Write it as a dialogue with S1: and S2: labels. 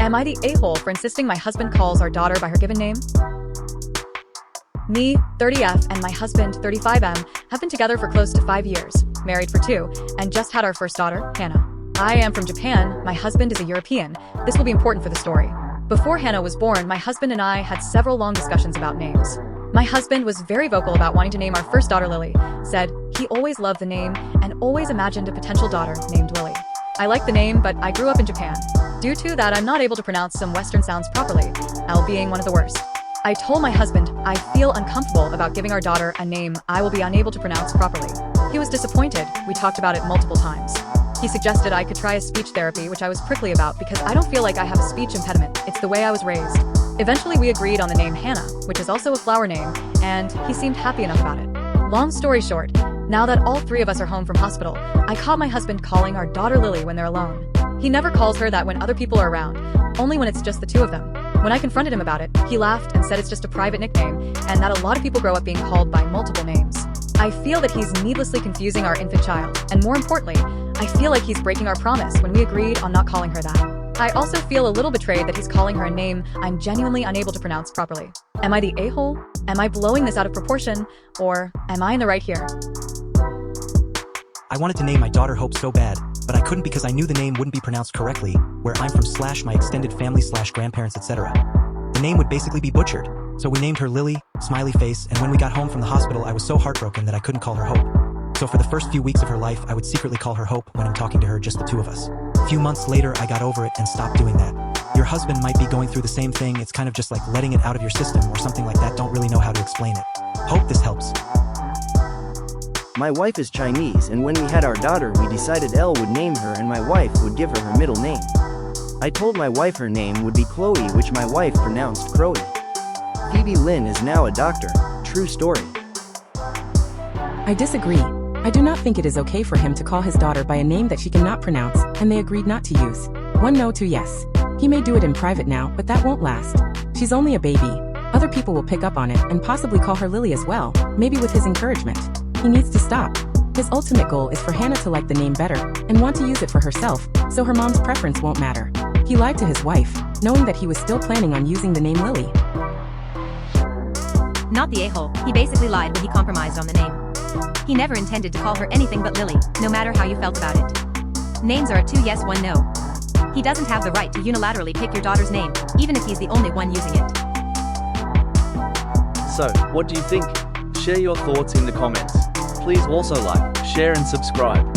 S1: Am I the a-hole for insisting my husband calls our daughter by her given name? Me, 30F, and my husband, 35M, have been together for close to 5 years, married for 2, and just had our first daughter, Hannah. I am from Japan, my husband is a European. This will be important for the story. Before Hannah was born, my husband and I had several long discussions about names. My husband was very vocal about wanting to name our first daughter Lily, said he always loved the name and always imagined a potential daughter named Lily. I like the name, but I grew up in Japan. Due to that, I'm not able to pronounce some Western sounds properly, L being one of the worst. I told my husband I feel uncomfortable about giving our daughter a name I will be unable to pronounce properly. He was disappointed. We talked about it multiple times. He suggested I could try a speech therapy, which I was prickly about because I don't feel like I have a speech impediment. It's the way I was raised. Eventually, we agreed on the name Hannah, which is also a flower name, and he seemed happy enough about it. Long story short, now that all 3 of us are home from hospital, I caught my husband calling our daughter Lily when they're alone. He never calls her that when other people are around, only when it's just the 2 of them. When I confronted him about it, he laughed and said it's just a private nickname, and that a lot of people grow up being called by multiple names. I feel that he's needlessly confusing our infant child, and more importantly, I feel like he's breaking our promise when we agreed on not calling her that. I also feel a little betrayed that he's calling her a name I'm genuinely unable to pronounce properly. Am I the a-hole? Am I blowing this out of proportion? Or am I in the right here?
S2: I wanted to name my daughter Hope so bad, but I couldn't because I knew the name wouldn't be pronounced correctly, where I'm from / my extended family / grandparents, etc. The name would basically be butchered, so we named her Lily, smiley face, and when we got home from the hospital I was so heartbroken that I couldn't call her Hope. So for the first few weeks of her life, I would secretly call her Hope when I'm talking to her, just the 2 of us. A few months later, I got over it and stopped doing that. Your husband might be going through the same thing, it's kind of just like letting it out of your system or something like that, don't really know how to explain it. Hope this helps.
S3: My wife is Chinese, and when we had our daughter we decided Elle would name her and my wife would give her middle name. I told my wife her name would be Chloe, which my wife pronounced Crowy. Phoebe Lynn is now a doctor. True story.
S4: I disagree. I do not think it is okay for him to call his daughter by a name that she cannot pronounce, and they agreed not to use. 1 no, 2 yes. He may do it in private now, but that won't last. She's only a baby. Other people will pick up on it and possibly call her Lily as well, maybe with his encouragement. He needs to stop. His ultimate goal is for Hannah to like the name better and want to use it for herself, so her mom's preference won't matter. He lied to his wife, knowing that he was still planning on using the name Lily.
S5: Not the a-hole, he basically lied when he compromised on the name. He never intended to call her anything but Lily, no matter how you felt about it. Names are a 2 yes 1 no. He doesn't have the right to unilaterally pick your daughter's name, even if he's the only one using it.
S6: So, what do you think? Share your thoughts in the comments. Please also like, share and subscribe.